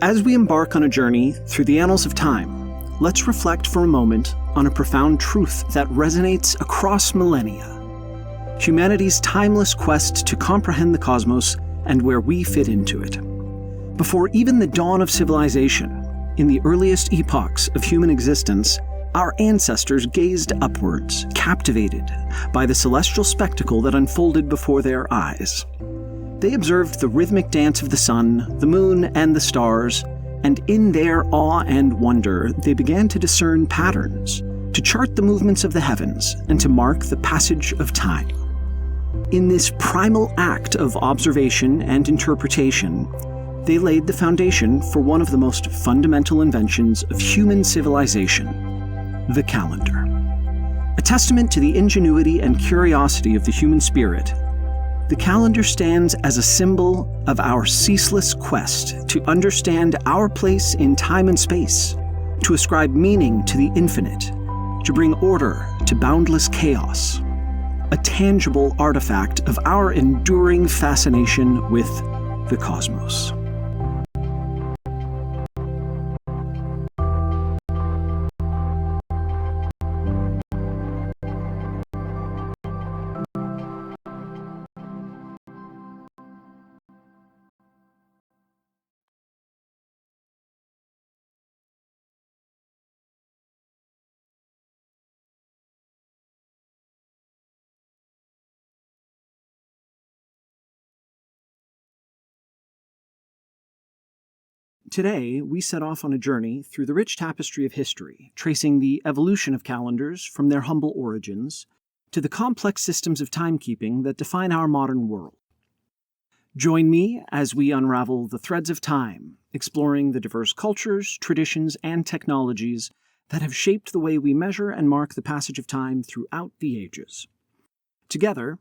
As we embark on a journey through the annals of time, let's reflect for a moment on a profound truth that resonates across millennia: humanity's timeless quest to comprehend the cosmos and where we fit into it. Before even the dawn of civilization, in the earliest epochs of human existence, our ancestors gazed upwards, captivated by the celestial spectacle that unfolded before their eyes. They observed the rhythmic dance of the sun, the moon, and the stars, and in their awe and wonder, they began to discern patterns, to chart the movements of the heavens, and to mark the passage of time. In this primal act of observation and interpretation, they laid the foundation for one of the most fundamental inventions of human civilization: the calendar. A testament to the ingenuity and curiosity of the human spirit, the calendar stands as a symbol of our ceaseless quest to understand our place in time and space, to ascribe meaning to the infinite, to bring order to boundless chaos, a tangible artifact of our enduring fascination with the cosmos. Today, we set off on a journey through the rich tapestry of history, tracing the evolution of calendars from their humble origins to the complex systems of timekeeping that define our modern world. Join me as we unravel the threads of time, exploring the diverse cultures, traditions, and technologies that have shaped the way we measure and mark the passage of time throughout the ages. Together,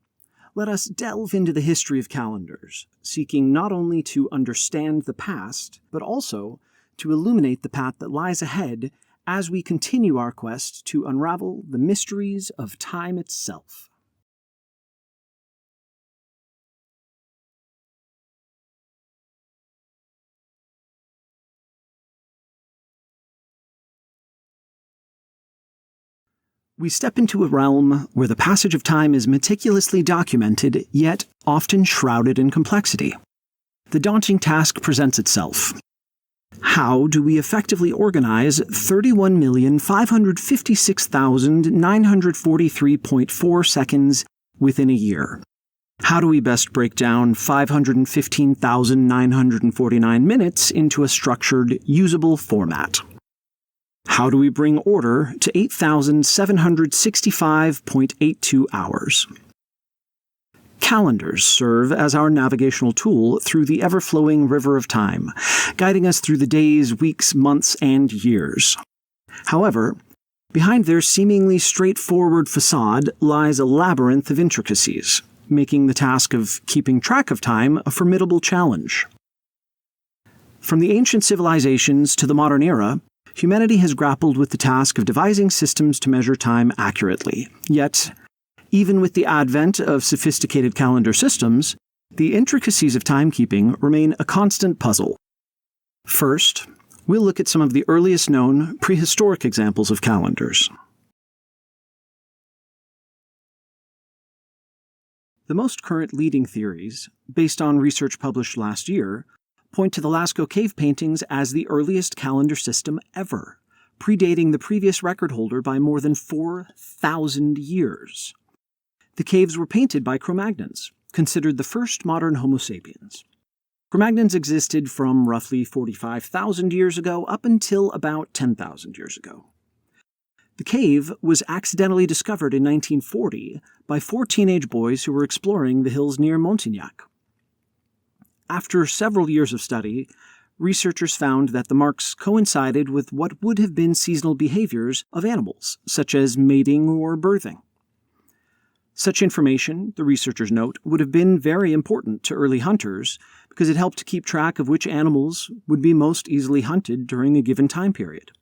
let us delve into the history of calendars, seeking not only to understand the past, but also to illuminate the path that lies ahead as we continue our quest to unravel the mysteries of time itself. We step into a realm where the passage of time is meticulously documented, yet often shrouded in complexity. The daunting task presents itself. How do we effectively organize 31,556,943.4 seconds within a year? How do we best break down 515,949 minutes into a structured, usable format? How do we bring order to 8,765.82 hours? Calendars serve as our navigational tool through the ever-flowing river of time, guiding us through the days, weeks, months, and years. However, behind their seemingly straightforward facade lies a labyrinth of intricacies, making the task of keeping track of time a formidable challenge. From the ancient civilizations to the modern era, humanity has grappled with the task of devising systems to measure time accurately. Yet, even with the advent of sophisticated calendar systems, the intricacies of timekeeping remain a constant puzzle. First, we'll look at some of the earliest known prehistoric examples of calendars. The most current leading theories, based on research published last year, point to the Lascaux cave paintings as the earliest calendar system ever, predating the previous record holder by more than 4,000 years. The caves were painted by Cro-Magnons, considered the first modern Homo sapiens. Cro-Magnons existed from roughly 45,000 years ago up until about 10,000 years ago. The cave was accidentally discovered in 1940 by 4 teenage boys who were exploring the hills near Montignac. After several years of study, researchers found that the marks coincided with what would have been seasonal behaviors of animals, such as mating or birthing. Such information, the researchers note, would have been very important to early hunters because it helped to keep track of which animals would be most easily hunted during a given time period.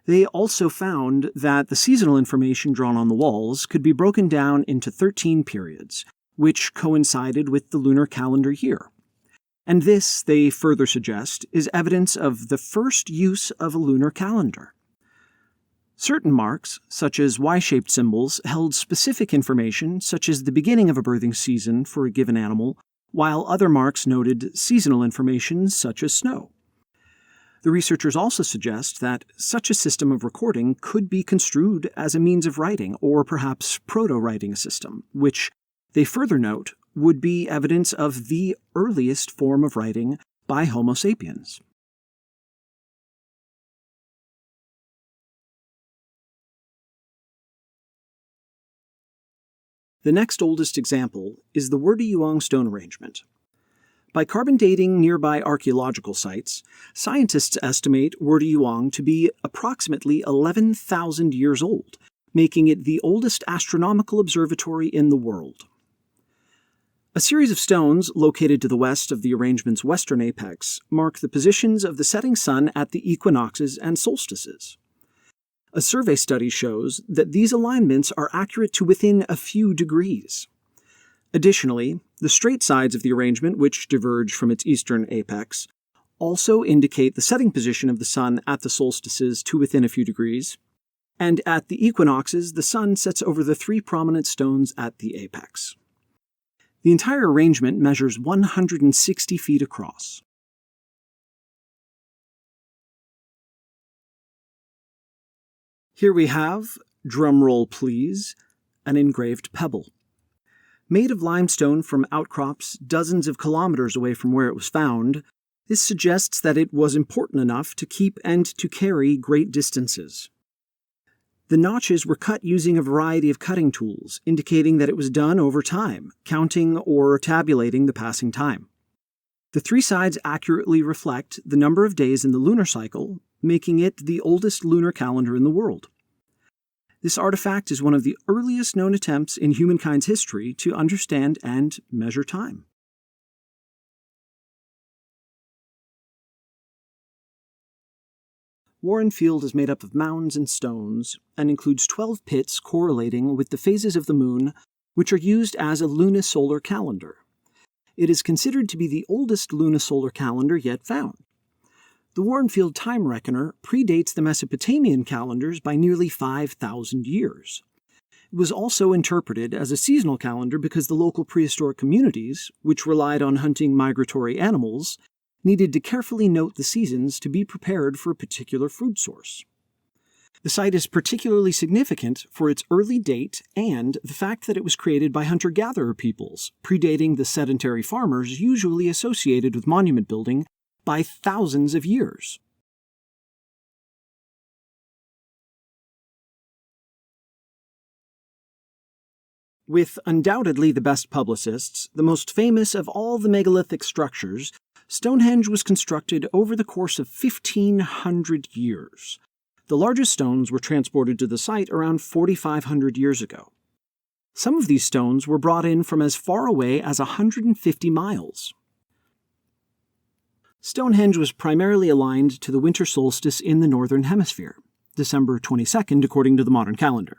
They also found that the seasonal information drawn on the walls could be broken down into 13 periods, which coincided with the lunar calendar year. And this, they further suggest, is evidence of the first use of a lunar calendar. Certain marks, such as Y-shaped symbols, held specific information, such as the beginning of a birthing season for a given animal, while other marks noted seasonal information, such as snow. The researchers also suggest that such a system of recording could be construed as a means of writing, or perhaps proto-writing system, which, they further note, would be evidence of the earliest form of writing by Homo sapiens. The next oldest example is the Wurdi-Youang stone arrangement. By carbon dating nearby archaeological sites, scientists estimate Wurdi-Youang to be approximately 11,000 years old, making it the oldest astronomical observatory in the world. A series of stones located to the west of the arrangement's western apex mark the positions of the setting sun at the equinoxes and solstices. A survey study shows that these alignments are accurate to within a few degrees. Additionally, the straight sides of the arrangement, which diverge from its eastern apex, also indicate the setting position of the sun at the solstices to within a few degrees, and at the equinoxes the sun sets over the three prominent stones at the apex. The entire arrangement measures 160 feet across. Here we have, drumroll please, an engraved pebble. Made of limestone from outcrops dozens of kilometers away from where it was found, this suggests that it was important enough to keep and to carry great distances. The notches were cut using a variety of cutting tools, indicating that it was done over time, counting or tabulating the passing time. The three sides accurately reflect the number of days in the lunar cycle, making it the oldest lunar calendar in the world. This artifact is one of the earliest known attempts in humankind's history to understand and measure time. Warren Field is made up of mounds and stones and includes 12 pits correlating with the phases of the moon, which are used as a lunisolar calendar. It is considered to be the oldest lunisolar calendar yet found. The Warren Field time reckoner predates the Mesopotamian calendars by nearly 5,000 years. It was also interpreted as a seasonal calendar because the local prehistoric communities, which relied on hunting migratory animals, needed to carefully note the seasons to be prepared for a particular food source. The site is particularly significant for its early date and the fact that it was created by hunter-gatherer peoples, predating the sedentary farmers usually associated with monument building by thousands of years. With undoubtedly the best publicists, the most famous of all the megalithic structures, Stonehenge was constructed over the course of 1,500 years. The largest stones were transported to the site around 4,500 years ago. Some of these stones were brought in from as far away as 150 miles. Stonehenge was primarily aligned to the winter solstice in the northern hemisphere, December 22nd according to the modern calendar,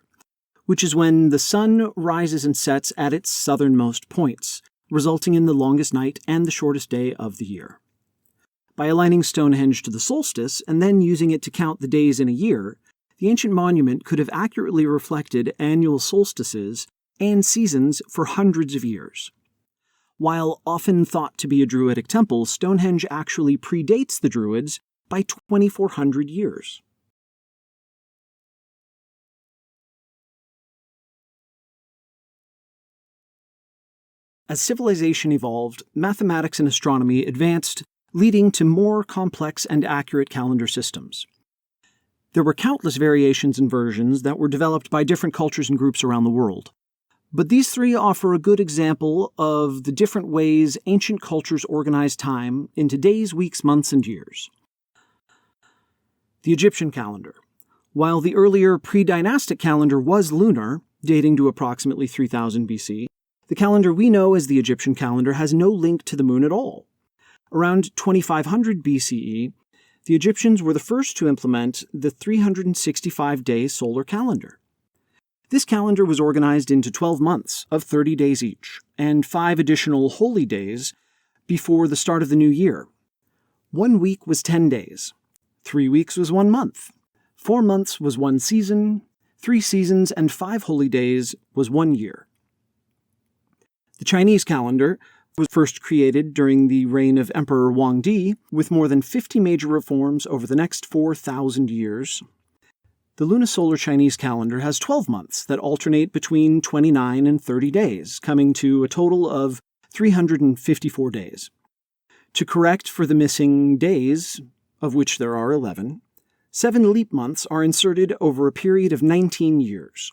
which is when the sun rises and sets at its southernmost points, resulting in the longest night and the shortest day of the year. By aligning Stonehenge to the solstice and then using it to count the days in a year, the ancient monument could have accurately reflected annual solstices and seasons for hundreds of years. While often thought to be a Druidic temple, Stonehenge actually predates the Druids by 2,400 years. As civilization evolved, mathematics and astronomy advanced, leading to more complex and accurate calendar systems. There were countless variations and versions that were developed by different cultures and groups around the world. But these three offer a good example of the different ways ancient cultures organized time into days, weeks, months, and years. The Egyptian calendar. While the earlier pre-dynastic calendar was lunar, dating to approximately 3000 BC, the calendar we know as the Egyptian calendar has no link to the moon at all. Around 2500 BCE, the Egyptians were the first to implement the 365-day solar calendar. This calendar was organized into 12 months of 30 days each, and 5 additional holy days before the start of the new year. 1 week was 10 days. 3 weeks was 1 month. 4 months was 1 season. 3 seasons and 5 holy days was 1 year. The Chinese calendar was first created during the reign of Emperor Huangdi, with more than 50 major reforms over the next 4,000 years. The lunisolar Chinese calendar has 12 months that alternate between 29 and 30 days, coming to a total of 354 days. To correct for the missing days, of which there are 11, 7 leap months are inserted over a period of 19 years.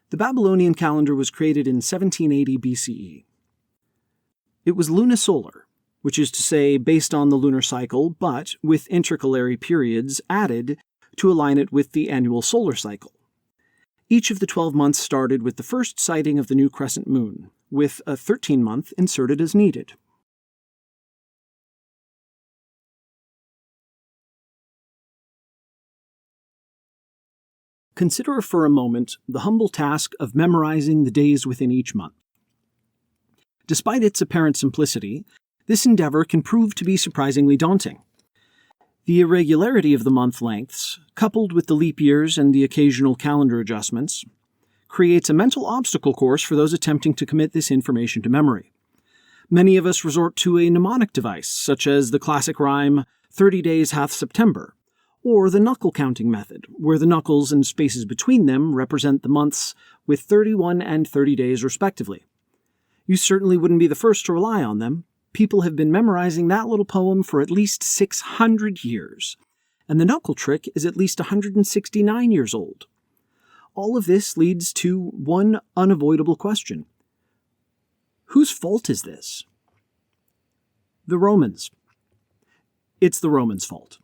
The Babylonian calendar was created in 1780 BCE. It was lunisolar, which is to say based on the lunar cycle, but with intercalary periods added to align it with the annual solar cycle. Each of the 12 months started with the first sighting of the new crescent moon, with a 13th month inserted as needed. Consider for a moment the humble task of memorizing the days within each month. Despite its apparent simplicity, this endeavor can prove to be surprisingly daunting. The irregularity of the month lengths, coupled with the leap years and the occasional calendar adjustments, creates a mental obstacle course for those attempting to commit this information to memory. Many of us resort to a mnemonic device, such as the classic rhyme, 30 days hath September, or the knuckle counting method, where the knuckles and spaces between them represent the months with 31 and 30 days respectively. You certainly wouldn't be the first to rely on them. People have been memorizing that little poem for at least 600 years, and the knuckle trick is at least 169 years old. All of this leads to one unavoidable question. Whose fault is this? The Romans. It's the Romans' fault.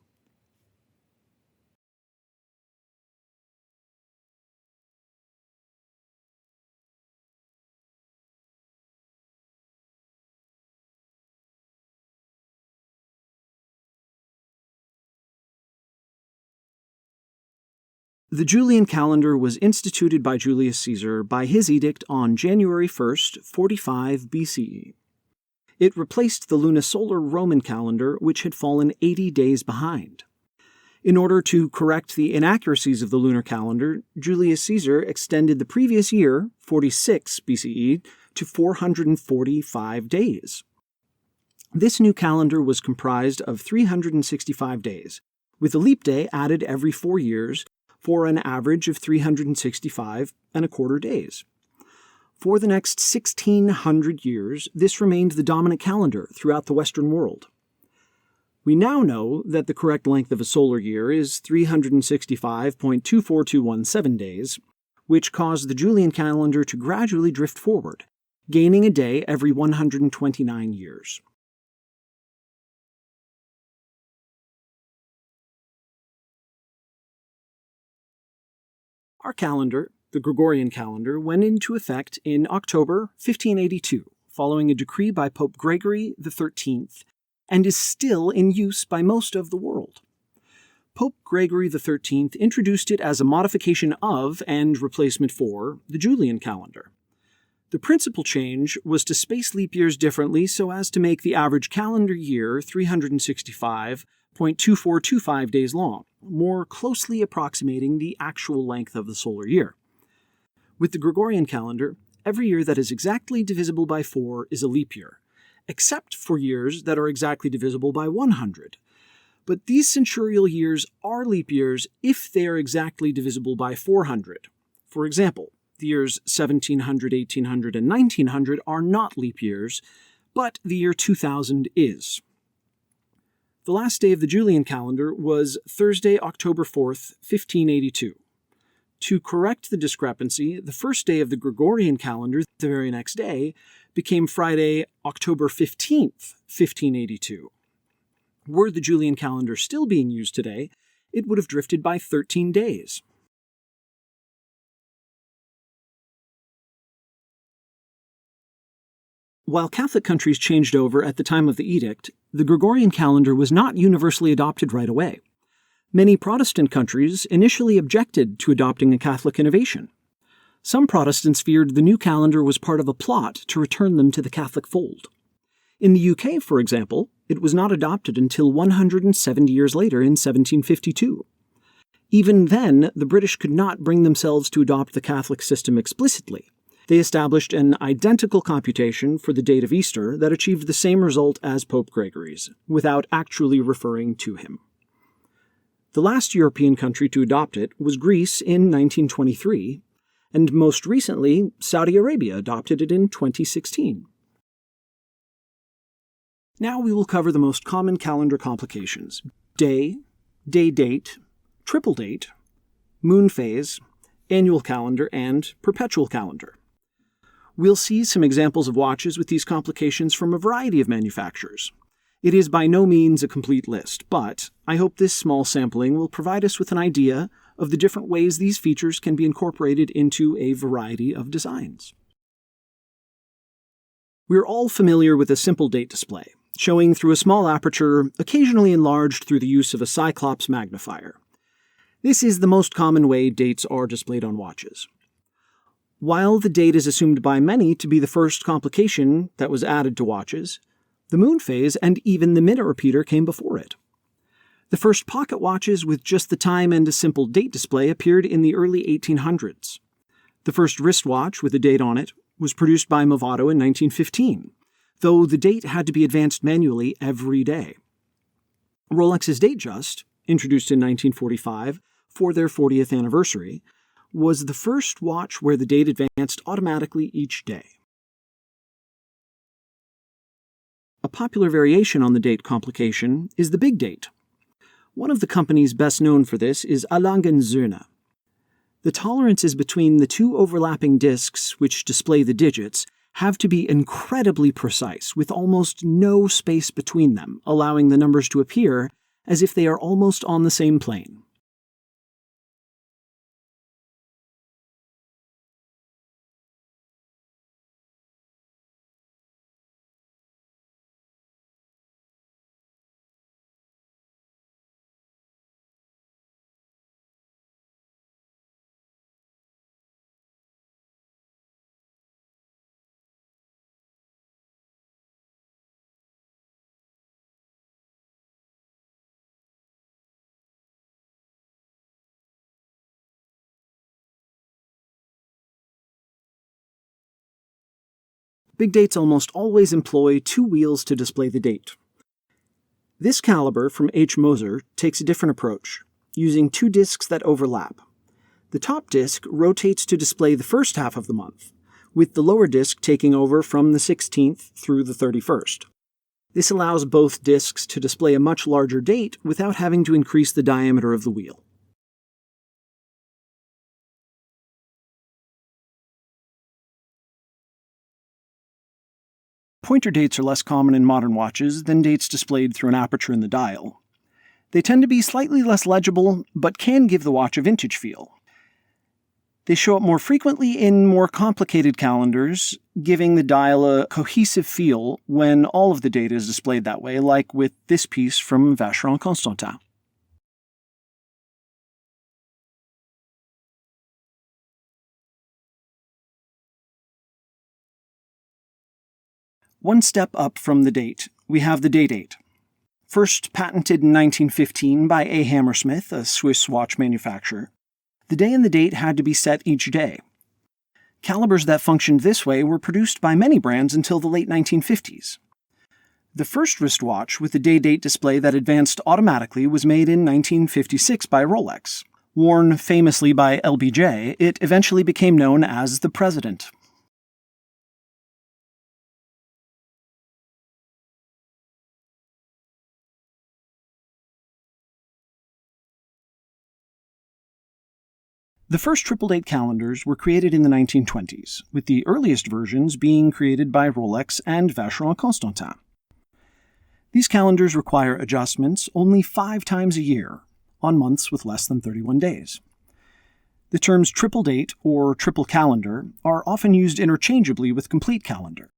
The Julian calendar was instituted by Julius Caesar by his edict on January 1st, 45 BCE. It replaced the lunisolar Roman calendar, which had fallen 80 days behind. In order to correct the inaccuracies of the lunar calendar, Julius Caesar extended the previous year, 46 BCE, to 445 days. This new calendar was comprised of 365 days, with a leap day added every 4 years, for an average of 365 and a quarter days. For the next 1,600 years, this remained the dominant calendar throughout the Western world. We now know that the correct length of a solar year is 365.24217 days, which caused the Julian calendar to gradually drift forward, gaining a day every 129 years. Our calendar, the Gregorian calendar, went into effect in October 1582, following a decree by Pope Gregory XIII, and is still in use by most of the world. Pope Gregory XIII introduced it as a modification of and replacement for the Julian calendar. The principal change was to space leap years differently so as to make the average calendar year 365.2425 days long, more closely approximating the actual length of the solar year. With the Gregorian calendar, every year that is exactly divisible by 4 is a leap year, except for years that are exactly divisible by 100. But these centurial years are leap years if they are exactly divisible by 400. For example, the years 1700, 1800, and 1900 are not leap years, but the year 2000 is. The last day of the Julian calendar was Thursday, October 4th, 1582. To correct the discrepancy, the first day of the Gregorian calendar, the very next day, became Friday, October 15th, 1582. Were the Julian calendar still being used today, it would have drifted by 13 days. While Catholic countries changed over at the time of the edict, the Gregorian calendar was not universally adopted right away. Many Protestant countries initially objected to adopting a Catholic innovation. Some Protestants feared the new calendar was part of a plot to return them to the Catholic fold. In the UK, for example, it was not adopted until 170 years later in 1752. Even then, the British could not bring themselves to adopt the Catholic system explicitly. They established an identical computation for the date of Easter that achieved the same result as Pope Gregory's, without actually referring to him. The last European country to adopt it was Greece in 1923, and most recently, Saudi Arabia adopted it in 2016. Now we will cover the most common calendar complications: day, day-date, triple date, moon phase, annual calendar, and perpetual calendar. We'll see some examples of watches with these complications from a variety of manufacturers. It is by no means a complete list, but I hope this small sampling will provide us with an idea of the different ways these features can be incorporated into a variety of designs. We're all familiar with a simple date display, showing through a small aperture, occasionally enlarged through the use of a Cyclops magnifier. This is the most common way dates are displayed on watches. While the date is assumed by many to be the first complication that was added to watches, the moon phase and even the minute repeater came before it. The first pocket watches with just the time and a simple date display appeared in the early 1800s. The first wristwatch with a date on it was produced by Movado in 1915, though the date had to be advanced manually every day. Rolex's Datejust, introduced in 1945 for their 40th anniversary, was the first watch where the date advanced automatically each day. A popular variation on the date complication is the big date. One of the companies best known for this is A. Lange & Söhne. The tolerances between the two overlapping discs which display the digits have to be incredibly precise, with almost no space between them, allowing the numbers to appear as if they are almost on the same plane. Big dates almost always employ two wheels to display the date. This caliber from H. Moser takes a different approach, using two discs that overlap. The top disc rotates to display the first half of the month, with the lower disc taking over from the 16th through the 31st. This allows both discs to display a much larger date without having to increase the diameter of the wheel. Pointer dates are less common in modern watches than dates displayed through an aperture in the dial. They tend to be slightly less legible, but can give the watch a vintage feel. They show up more frequently in more complicated calendars, giving the dial a cohesive feel when all of the data is displayed that way, like with this piece from Vacheron Constantin. One step up from the date, we have the day-date. First patented in 1915 by A. Hammersmith, a Swiss watch manufacturer, the day and the date had to be set each day. Calibers that functioned this way were produced by many brands until the late 1950s. The first wristwatch with the day-date display that advanced automatically was made in 1956 by Rolex. Worn famously by LBJ, it eventually became known as the President. The first triple-date calendars were created in the 1920s, with the earliest versions being created by Rolex and Vacheron Constantin. These calendars require adjustments only 5 times a year, on months with less than 31 days. The terms triple date or triple calendar are often used interchangeably with complete calendar.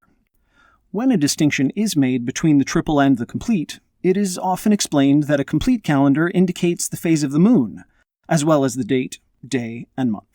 When a distinction is made between the triple and the complete, it is often explained that a complete calendar indicates the phase of the moon, as well as the date, day, and month.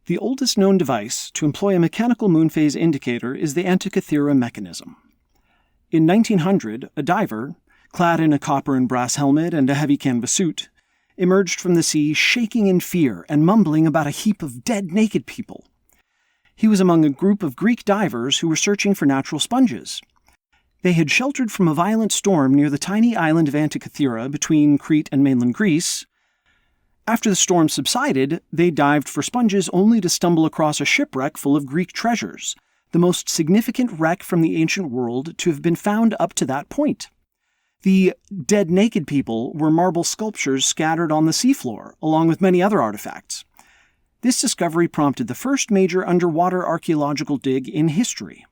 The oldest known device to employ a mechanical moon phase indicator is the Antikythera mechanism. In 1900, a diver, clad in a copper and brass helmet and a heavy canvas suit, emerged from the sea shaking in fear and mumbling about a heap of dead naked people. He was among a group of Greek divers who were searching for natural sponges. They had sheltered from a violent storm near the tiny island of Antikythera between Crete and mainland Greece. After the storm subsided, they dived for sponges only to stumble across a shipwreck full of Greek treasures, the most significant wreck from the ancient world to have been found up to that point. The dead naked people were marble sculptures scattered on the seafloor, along with many other artifacts. This discovery prompted the first major underwater archaeological dig in history.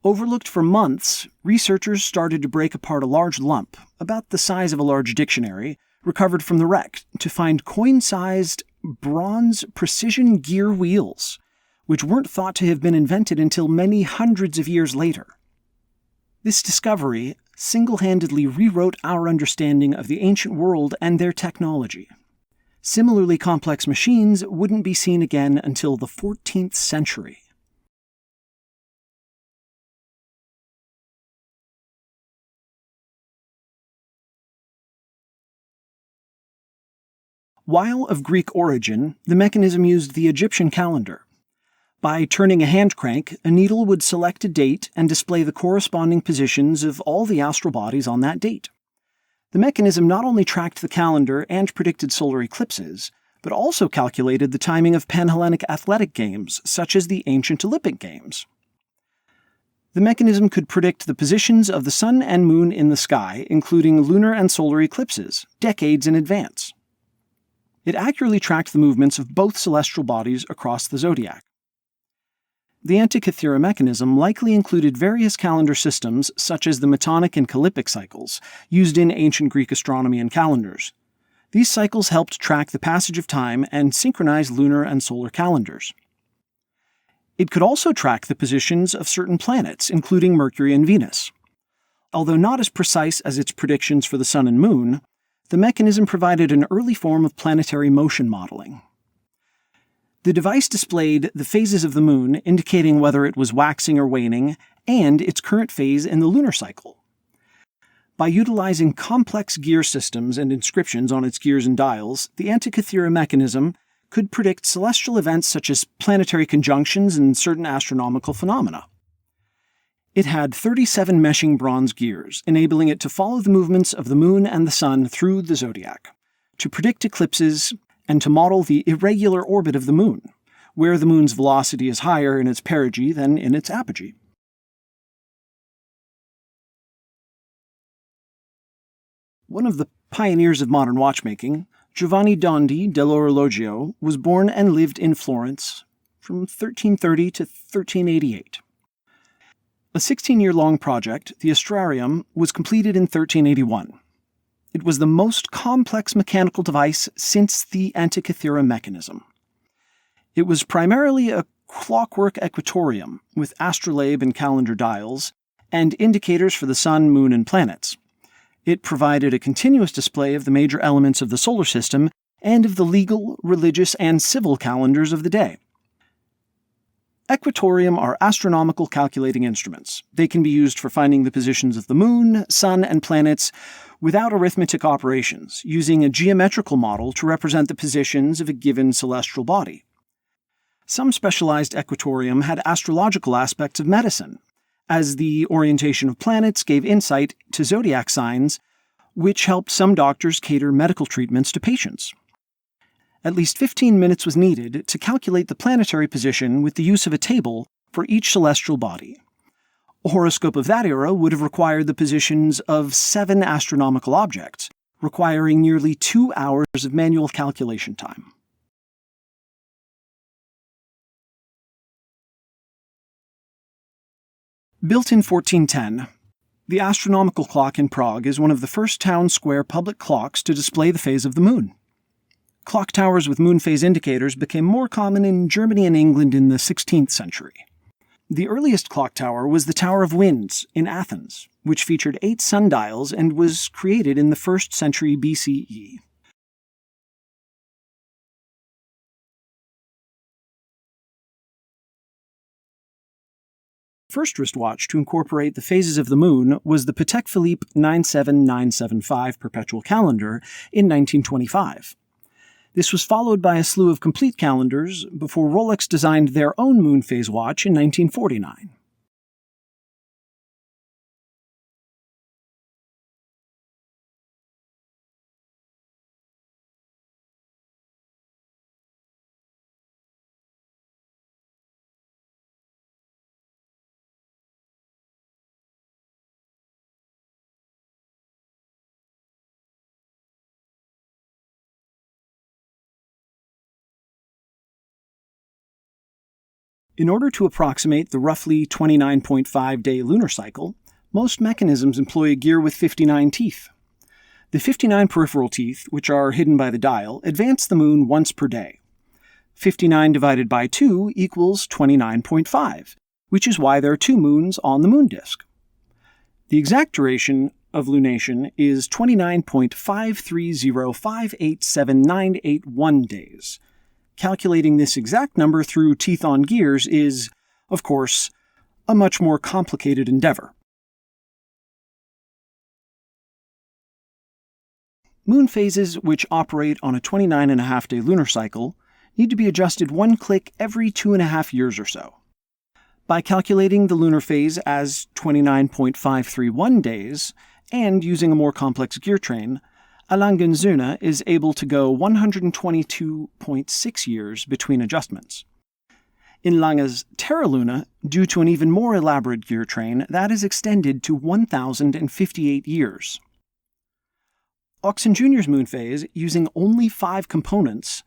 Overlooked for months, researchers started to break apart a large lump, about the size of a large dictionary, recovered from the wreck, to find coin-sized bronze precision gear wheels, which weren't thought to have been invented until many hundreds of years later. This discovery single-handedly rewrote our understanding of the ancient world and their technology. Similarly complex machines wouldn't be seen again until the 14th century. While of Greek origin, the mechanism used the Egyptian calendar. By turning a hand crank, a needle would select a date and display the corresponding positions of all the astral bodies on that date. The mechanism not only tracked the calendar and predicted solar eclipses, but also calculated the timing of Panhellenic athletic games, such as the ancient Olympic Games. The mechanism could predict the positions of the sun and moon in the sky, including lunar and solar eclipses, decades in advance. It accurately tracked the movements of both celestial bodies across the zodiac. The Antikythera mechanism likely included various calendar systems such as the Metonic and Calippic cycles, used in ancient Greek astronomy and calendars. These cycles helped track the passage of time and synchronize lunar and solar calendars. It could also track the positions of certain planets, including Mercury and Venus. Although not as precise as its predictions for the sun and moon, the mechanism provided an early form of planetary motion modeling. The device displayed the phases of the moon, indicating whether it was waxing or waning, and its current phase in the lunar cycle. By utilizing complex gear systems and inscriptions on its gears and dials, the Antikythera mechanism could predict celestial events such as planetary conjunctions and certain astronomical phenomena. It had 37 meshing bronze gears, enabling it to follow the movements of the moon and the sun through the zodiac, to predict eclipses, and to model the irregular orbit of the moon, where the moon's velocity is higher in its perigee than in its apogee. One of the pioneers of modern watchmaking, Giovanni Dondi dell'Orologio, was born and lived in Florence from 1330 to 1388. A 16-year-long project, the Astrarium, was completed in 1381. It was the most complex mechanical device since the Antikythera mechanism. It was primarily a clockwork equatorium with astrolabe and calendar dials, and indicators for the sun, moon, and planets. It provided a continuous display of the major elements of the solar system and of the legal, religious, and civil calendars of the day. Equatorium are astronomical calculating instruments. They can be used for finding the positions of the moon, sun, and planets without arithmetic operations, using a geometrical model to represent the positions of a given celestial body. Some specialized equatorium had astrological aspects of medicine, as the orientation of planets gave insight to zodiac signs, which helped some doctors cater medical treatments to patients. At least 15 minutes was needed to calculate the planetary position with the use of a table for each celestial body. A horoscope of that era would have required the positions of 7 astronomical objects, requiring nearly 2 hours of manual calculation time. Built in 1410, the astronomical clock in Prague is one of the first town square public clocks to display the phase of the moon. Clock towers with moon phase indicators became more common in Germany and England in the 16th century. The earliest clock tower was the Tower of Winds in Athens, which featured 8 sundials and was created in the 1st century BCE. first wristwatch to incorporate the phases of the moon was the Patek Philippe 97975 perpetual calendar in 1925. This was followed by a slew of complete calendars before Rolex designed their own moon phase watch in 1949. In order to approximate the roughly 29.5-day lunar cycle, most mechanisms employ a gear with 59 teeth. The 59 peripheral teeth, which are hidden by the dial, advance the moon once per day. 59 divided by 2 equals 29.5, which is why there are 2 moons on the moon disk. The exact duration of lunation is 29.530587981 days. Calculating this exact number through teeth on gears is, of course, a much more complicated endeavor. Moon phases, which operate on a 29.5-day lunar cycle, need to be adjusted one click every 2.5 years or so. By calculating the lunar phase as 29.531 days, and using a more complex gear train, A. Lange & Söhne is able to go 122.6 years between adjustments. In Lange's Terra Luna, due to an even more elaborate gear train, that is extended to 1,058 years. Oxen Jr.'s moon phase, using only 5 components,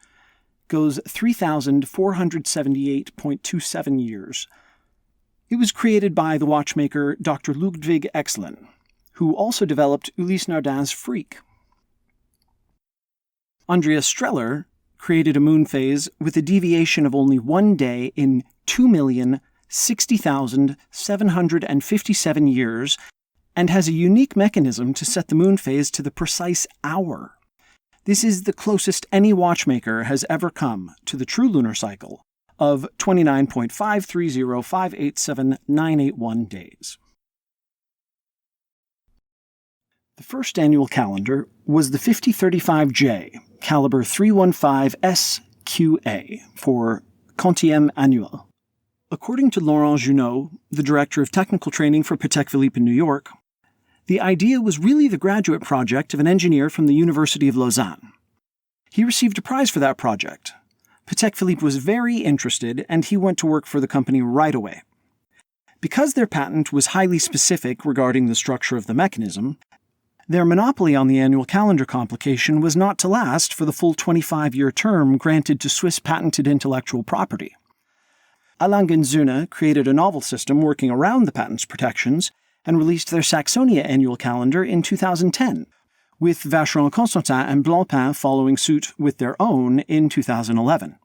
goes 3,478.27 years. It was created by the watchmaker Dr. Ludwig Exlin, who also developed Ulysse Nardin's Freak. Andreas Streller created a moon phase with a deviation of only 1 day in 2,060,757 years and has a unique mechanism to set the moon phase to the precise hour. This is the closest any watchmaker has ever come to the true lunar cycle of 29.530587981 days. The first annual calendar was the 5035J, caliber 315 SQA, for Quantième Annuel. According to Laurent Junot, the director of technical training for Patek Philippe in New York, the idea was really the graduate project of an engineer from the University of Lausanne. He received a prize for that project. Patek Philippe was very interested, and he went to work for the company right away. Because their patent was highly specific regarding the structure of the mechanism, their monopoly on the annual calendar complication was not to last for the full 25-year term granted to Swiss patented intellectual property. A. Lange & Söhne created a novel system working around the patent's protections and released their Saxonia annual calendar in 2010, with Vacheron Constantin and Blancpain following suit with their own in 2011.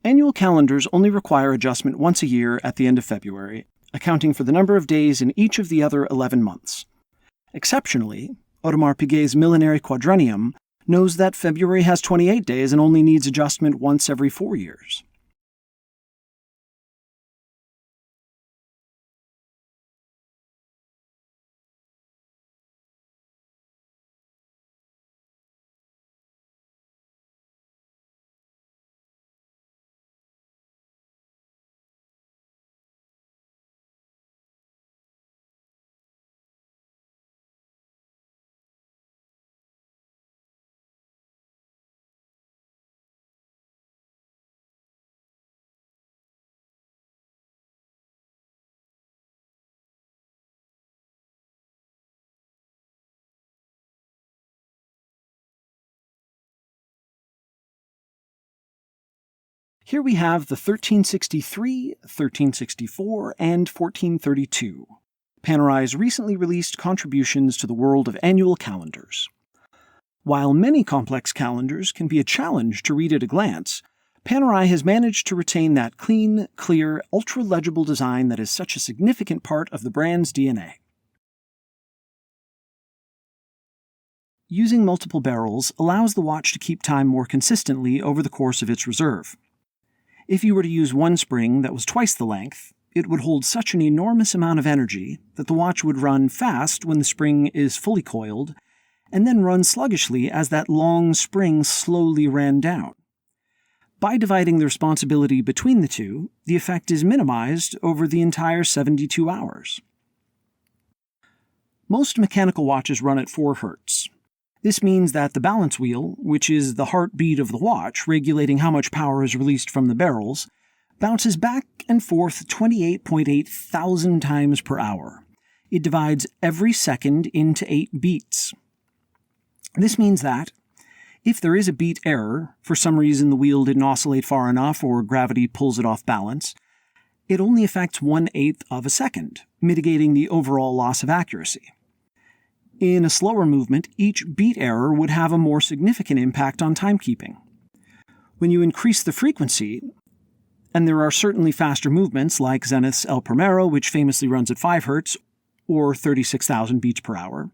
Annual calendars only require adjustment once a year at the end of February, accounting for the number of days in each of the other 11 months. Exceptionally, Audemars Piguet's Millenary Quadrennium knows that February has 28 days and only needs adjustment once every 4 years. Here we have the 1363, 1364, and 1432, Panerai recently released contributions to the world of annual calendars. While many complex calendars can be a challenge to read at a glance, Panerai has managed to retain that clean, clear, ultra-legible design that is such a significant part of the brand's DNA. Using multiple barrels allows the watch to keep time more consistently over the course of its reserve. If you were to use one spring that was twice the length, it would hold such an enormous amount of energy that the watch would run fast when the spring is fully coiled, and then run sluggishly as that long spring slowly ran down. By dividing the responsibility between the two, the effect is minimized over the entire 72 hours. Most mechanical watches run at 4 Hz. This means that the balance wheel, which is the heartbeat of the watch regulating how much power is released from the barrels, bounces back and forth 28.8 thousand times per hour. It divides every second into 8 beats. This means that, if there is a beat error, for some reason the wheel didn't oscillate far enough or gravity pulls it off balance, it only affects 1/8 of a second, mitigating the overall loss of accuracy. In a slower movement, each beat error would have a more significant impact on timekeeping. When you increase the frequency, and there are certainly faster movements like Zenith's El Primero, which famously runs at 5 Hz, or 36,000 beats per hour,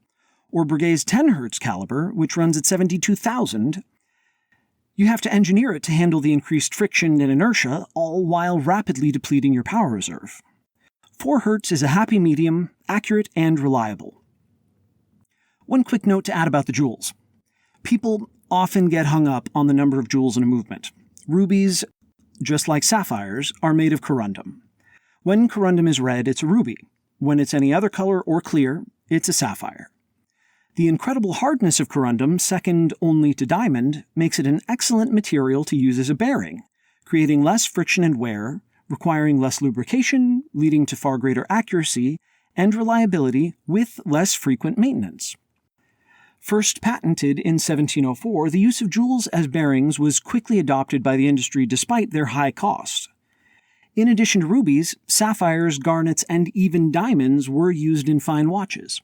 or Breguet's 10 Hz caliber, which runs at 72,000, you have to engineer it to handle the increased friction and inertia, all while rapidly depleting your power reserve. 4 Hz is a happy medium, accurate and reliable. One quick note to add about the joules. People often get hung up on the number of joules in a movement. Rubies, just like sapphires, are made of corundum. When corundum is red, it's a ruby. When it's any other color or clear, it's a sapphire. The incredible hardness of corundum, second only to diamond, makes it an excellent material to use as a bearing, creating less friction and wear, requiring less lubrication, leading to far greater accuracy and reliability with less frequent maintenance. First patented in 1704, the use of joules as bearings was quickly adopted by the industry despite their high cost. In addition to rubies, sapphires, garnets, and even diamonds were used in fine watches.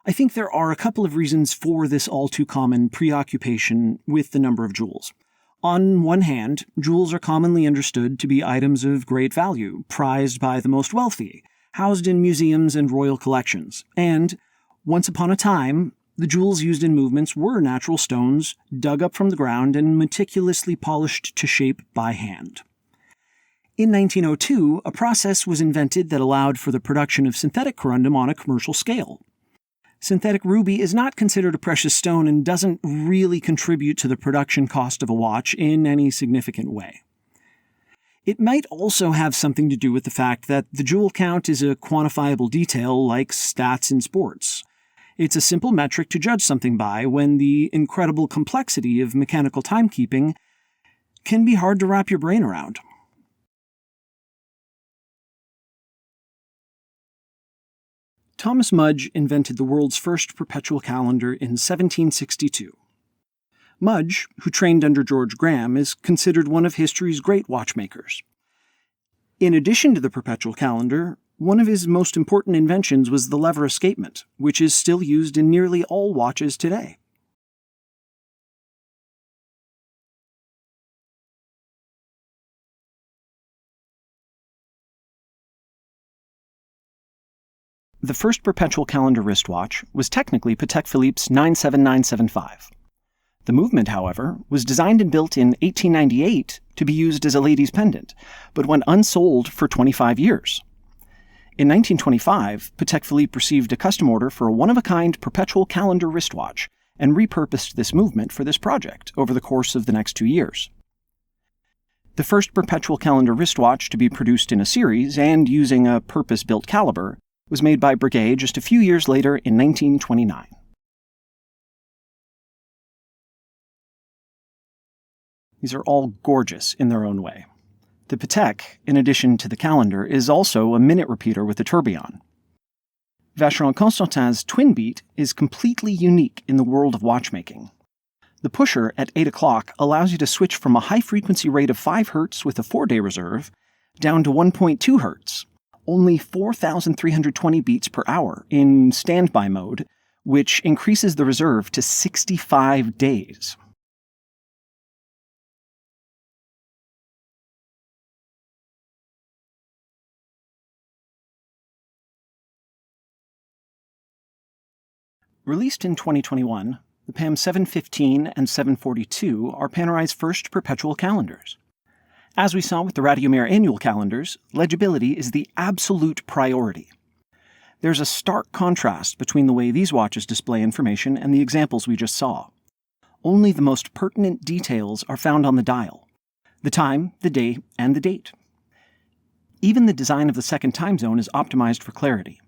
I think there are a couple of reasons for this all-too-common preoccupation with the number of joules. On one hand, joules are commonly understood to be items of great value, prized by the most wealthy, housed in museums and royal collections, and, once upon a time, the joules used in movements were natural stones dug up from the ground and meticulously polished to shape by hand. In 1902, a process was invented that allowed for the production of synthetic corundum on a commercial scale. Synthetic ruby is not considered a precious stone and doesn't really contribute to the production cost of a watch in any significant way. It might also have something to do with the fact that the joule count is a quantifiable detail like stats in sports. It's a simple metric to judge something by when the incredible complexity of mechanical timekeeping can be hard to wrap your brain around. Thomas Mudge invented the world's first perpetual calendar in 1762. Mudge, who trained under George Graham, is considered one of history's great watchmakers. In addition to the perpetual calendar, one of his most important inventions was the lever escapement, which is still used in nearly all watches today. The first perpetual calendar wristwatch was technically Patek Philippe's 97975. The movement, however, was designed and built in 1898 to be used as a lady's pendant, but went unsold for 25 years. In 1925, Patek Philippe received a custom order for a one-of-a-kind perpetual calendar wristwatch and repurposed this movement for this project over the course of the next 2 years. The first perpetual calendar wristwatch to be produced in a series and using a purpose-built caliber was made by Breguet just a few years later in 1929. These are all gorgeous in their own way. The Patek, in addition to the calendar, is also a minute repeater with a tourbillon. Vacheron Constantin's Twin Beat is completely unique in the world of watchmaking. The pusher at 8 o'clock allows you to switch from a high-frequency rate of 5 Hz with a 4-day reserve down to 1.2 Hz, only 4,320 beats per hour in standby mode, which increases the reserve to 65 days. Released in 2021, the PAM 715 and 742 are Panerai's first perpetual calendars. As we saw with the Radiomir annual calendars, legibility is the absolute priority. There's a stark contrast between the way these watches display information and the examples we just saw. Only the most pertinent details are found on the dial: the time, the day, and the date. Even the design of the second time zone is optimized for clarity.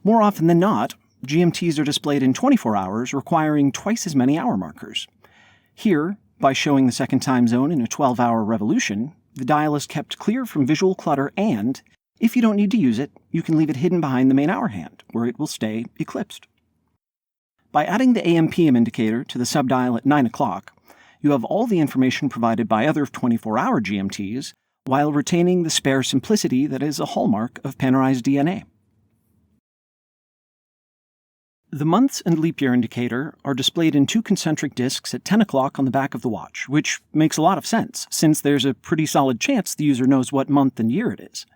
More often than not, GMTs are displayed in 24 hours, requiring twice as many hour markers. Here, by showing the second time zone in a 12-hour revolution, the dial is kept clear from visual clutter and, if you don't need to use it, you can leave it hidden behind the main hour hand, where it will stay eclipsed. By adding the AM/PM indicator to the subdial at 9 o'clock, you have all the information provided by other 24-hour GMTs, while retaining the spare simplicity that is a hallmark of Panerai's DNA. The months and leap year indicator are displayed in two concentric discs at 10 o'clock on the back of the watch, which makes a lot of sense, since there's a pretty solid chance the user knows what month and year it is.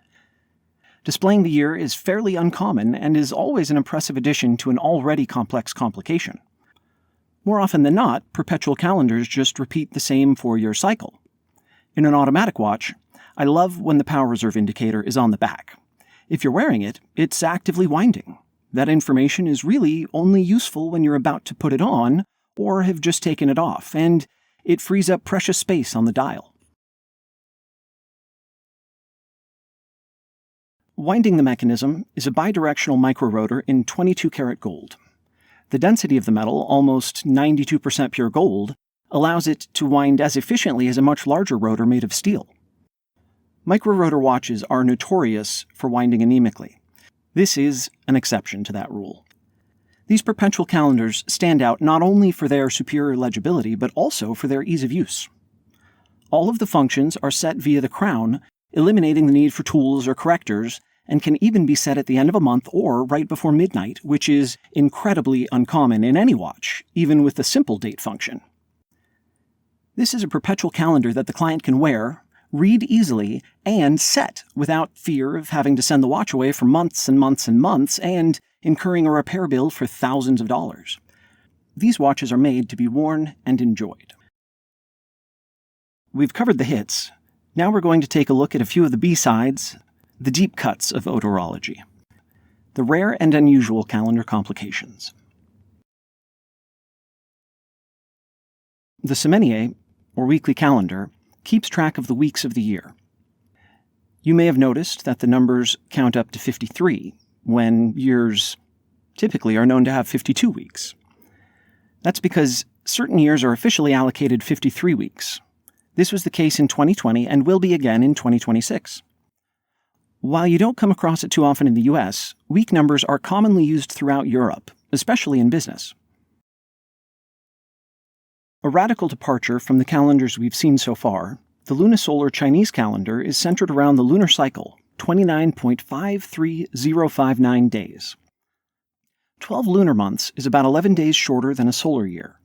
Displaying the year is fairly uncommon and is always an impressive addition to an already complex complication. More often than not, perpetual calendars just repeat the same 4-year cycle. In an automatic watch, I love when the power reserve indicator is on the back. If you're wearing it, it's actively winding. That information is really only useful when you're about to put it on or have just taken it off, and it frees up precious space on the dial. Winding the mechanism is a bidirectional microrotor in 22-karat gold. The density of the metal, almost 92% pure gold, allows it to wind as efficiently as a much larger rotor made of steel. Microrotor watches are notorious for winding anemically. This is an exception to that rule. These perpetual calendars stand out not only for their superior legibility, but also for their ease of use. All of the functions are set via the crown, eliminating the need for tools or correctors, and can even be set at the end of a month or right before midnight, which is incredibly uncommon in any watch, even with the simple date function. This is a perpetual calendar that the client can wear, read easily, and set without fear of having to send the watch away for months and months and months and incurring a repair bill for thousands of dollars. These watches are made to be worn and enjoyed. We've covered the hits. Now we're going to take a look at a few of the B-sides, the deep cuts of odorology. The rare and unusual calendar complications. The semainier, or weekly calendar, keeps track of the weeks of the year. You may have noticed that the numbers count up to 53, when years typically are known to have 52 weeks. That's because certain years are officially allocated 53 weeks. This was the case in 2020 and will be again in 2026. While you don't come across it too often in the US, week numbers are commonly used throughout Europe, especially in business. A radical departure from the calendars we've seen so far, the lunisolar Chinese calendar is centered around the lunar cycle, 29.53059 days. 12 lunar months is about 11 days shorter than a solar year.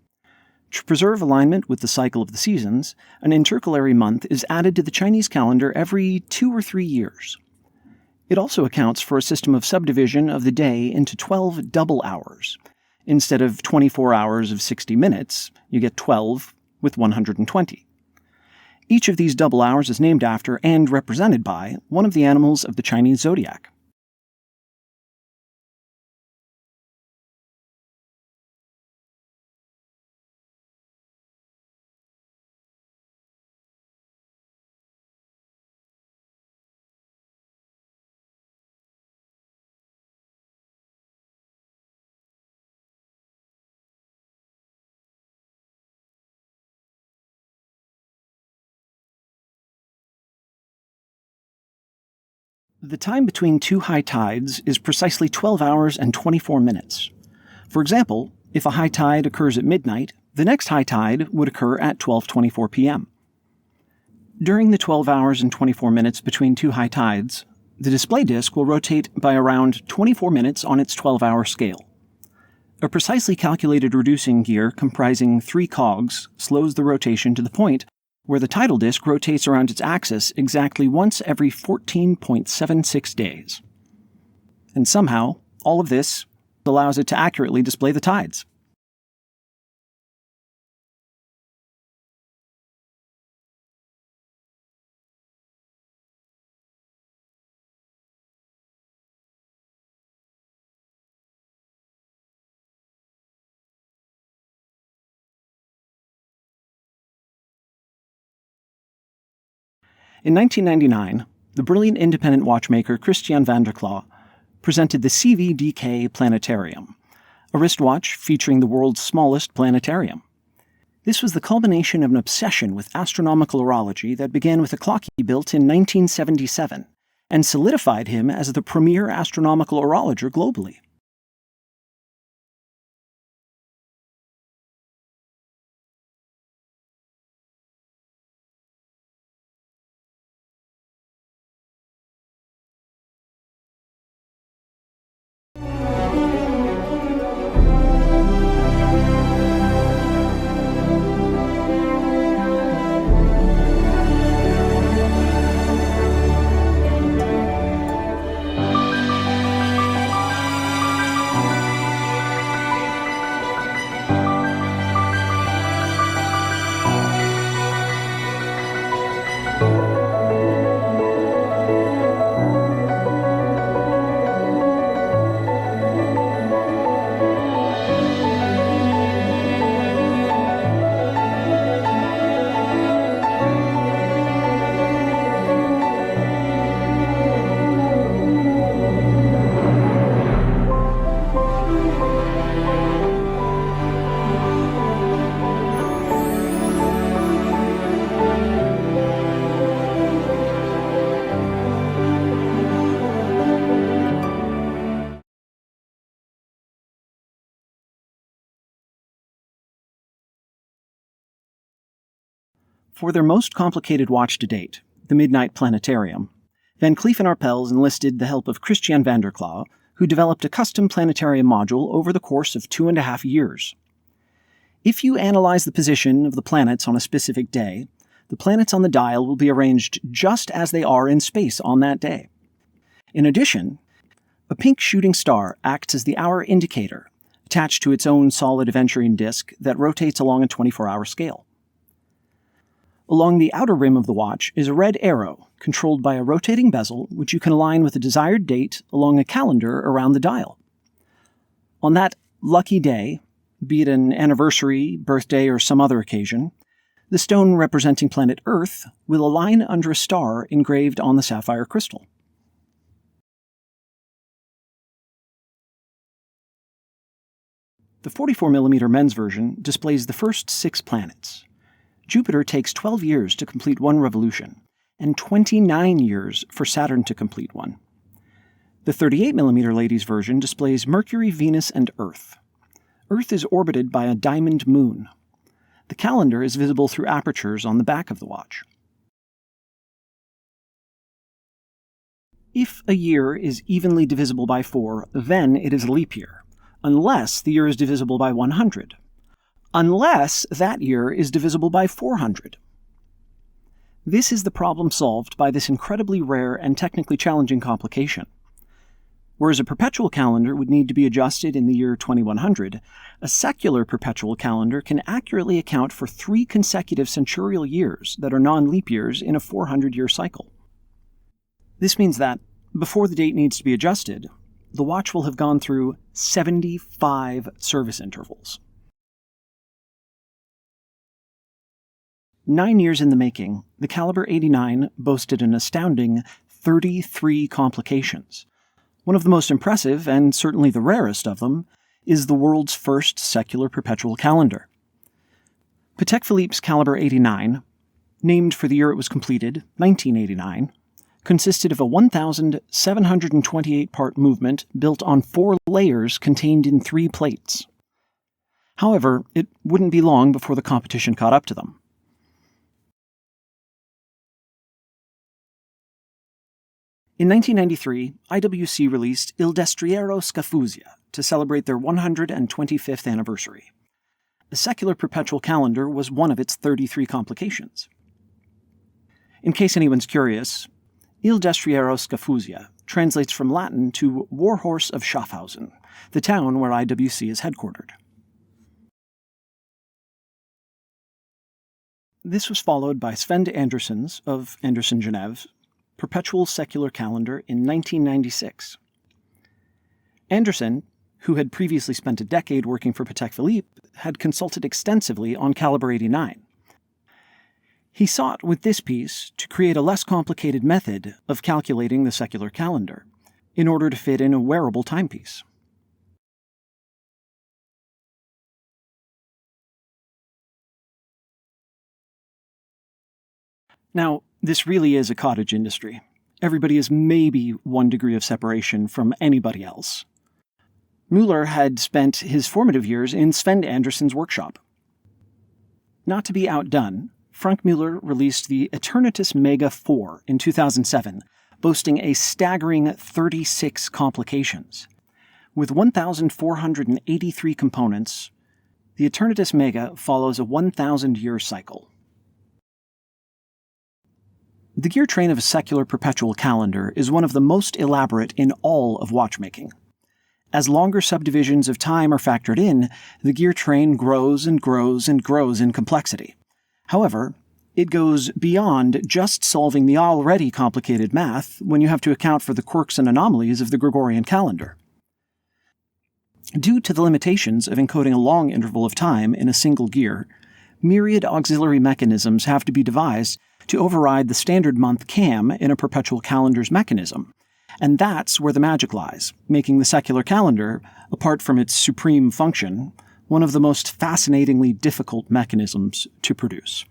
To preserve alignment with the cycle of the seasons, an intercalary month is added to the Chinese calendar every 2 or 3 years. It also accounts for a system of subdivision of the day into 12 double hours. Instead of 24 hours of 60 minutes, you get 12 with 120. Each of these double hours is named after and represented by one of the animals of the Chinese zodiac. The time between two high tides is precisely 12 hours and 24 minutes. For example, if a high tide occurs at midnight, the next high tide would occur at 12:24 p.m. During the 12 hours and 24 minutes between two high tides, the display disc will rotate by around 24 minutes on its 12-hour scale. A precisely calculated reducing gear comprising 3 cogs slows the rotation to the point where the tidal disk rotates around its axis exactly once every 14.76 days. And somehow, all of this allows it to accurately display the tides. In 1999, the brilliant independent watchmaker Christian Vanderklaauw presented the CVDK Planetarium, a wristwatch featuring the world's smallest planetarium. This was the culmination of an obsession with astronomical horology that began with a clock he built in 1977 and solidified him as the premier astronomical horologer globally. For their most complicated watch to date, the Midnight Planetarium, Van Cleef & Arpels enlisted the help of Christian Vanderklaauw, who developed a custom planetarium module over the course of 2.5 years. If you analyze the position of the planets on a specific day, the planets on the dial will be arranged just as they are in space on that day. In addition, a pink shooting star acts as the hour indicator, attached to its own solid aventurine disk that rotates along a 24-hour scale. Along the outer rim of the watch is a red arrow, controlled by a rotating bezel, which you can align with a desired date along a calendar around the dial. On that lucky day, be it an anniversary, birthday, or some other occasion, the stone representing planet Earth will align under a star engraved on the sapphire crystal. The 44mm men's version displays the first 6 planets. Jupiter takes 12 years to complete one revolution, and 29 years for Saturn to complete one. The 38mm ladies' version displays Mercury, Venus, and Earth. Earth is orbited by a diamond moon. The calendar is visible through apertures on the back of the watch. If a year is evenly divisible by 4, then it is a leap year, unless the year is divisible by 100. Unless that year is divisible by 400. This is the problem solved by this incredibly rare and technically challenging complication. Whereas a perpetual calendar would need to be adjusted in the year 2100, a secular perpetual calendar can accurately account for 3 consecutive centurial years that are non-leap years in a 400-year cycle. This means that, before the date needs to be adjusted, the watch will have gone through 75 service intervals. 9 years in the making, the Caliber 89 boasted an astounding 33 complications. One of the most impressive, and certainly the rarest of them, is the world's first secular perpetual calendar. Patek Philippe's Caliber 89, named for the year it was completed, 1989, consisted of a 1,728-part movement built on 4 layers contained in 3 plates. However, it wouldn't be long before the competition caught up to them. In 1993, IWC released Il Destriero Scafusia, to celebrate their 125th anniversary. The secular perpetual calendar was one of its 33 complications. In case anyone's curious, Il Destriero Scaffuzia translates from Latin to Warhorse of Schaffhausen, the town where IWC is headquartered. This was followed by Sven Andersen's, of Andersen Genève, perpetual secular calendar in 1996. Andersen, who had previously spent a decade working for Patek Philippe, had consulted extensively on Caliber 89. He sought with this piece to create a less complicated method of calculating the secular calendar, in order to fit in a wearable timepiece. Now, this really is a cottage industry. Everybody is maybe 1 degree of separation from anybody else. Müller had spent his formative years in Sven Andersen's workshop. Not to be outdone, Frank Müller released the Eternatus Mega 4 in 2007, boasting a staggering 36 complications. With 1,483 components, the Eternatus Mega follows a 1,000-year cycle. The gear train of a secular perpetual calendar is one of the most elaborate in all of watchmaking. As longer subdivisions of time are factored in, the gear train grows and grows and grows in complexity. However, it goes beyond just solving the already complicated math when you have to account for the quirks and anomalies of the Gregorian calendar. Due to the limitations of encoding a long interval of time in a single gear, myriad auxiliary mechanisms have to be devised to override the standard month cam in a perpetual calendar's mechanism. And that's where the magic lies, making the secular calendar, apart from its supreme function, one of the most fascinatingly difficult mechanisms to produce.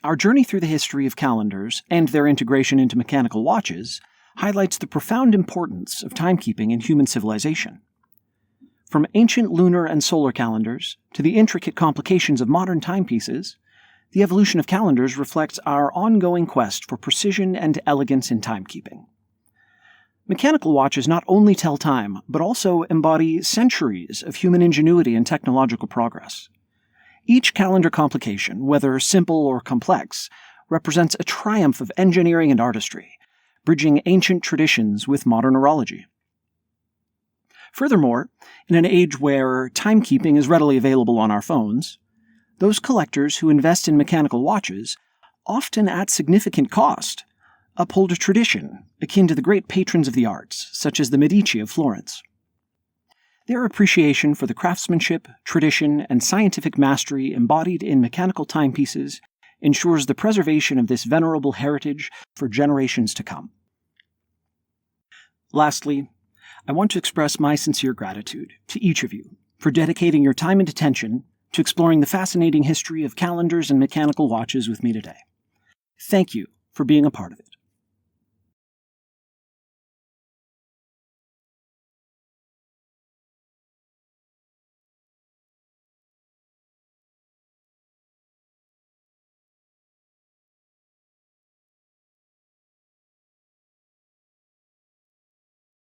Our journey through the history of calendars and their integration into mechanical watches highlights the profound importance of timekeeping in human civilization. From ancient lunar and solar calendars to the intricate complications of modern timepieces, the evolution of calendars reflects our ongoing quest for precision and elegance in timekeeping. Mechanical watches not only tell time, but also embody centuries of human ingenuity and technological progress. Each calendar complication, whether simple or complex, represents a triumph of engineering and artistry, bridging ancient traditions with modern horology. Furthermore, in an age where timekeeping is readily available on our phones, those collectors who invest in mechanical watches, often at significant cost, uphold a tradition akin to the great patrons of the arts, such as the Medici of Florence. Their appreciation for the craftsmanship, tradition, and scientific mastery embodied in mechanical timepieces ensures the preservation of this venerable heritage for generations to come. Lastly, I want to express my sincere gratitude to each of you for dedicating your time and attention to exploring the fascinating history of calendars and mechanical watches with me today. Thank you for being a part of it.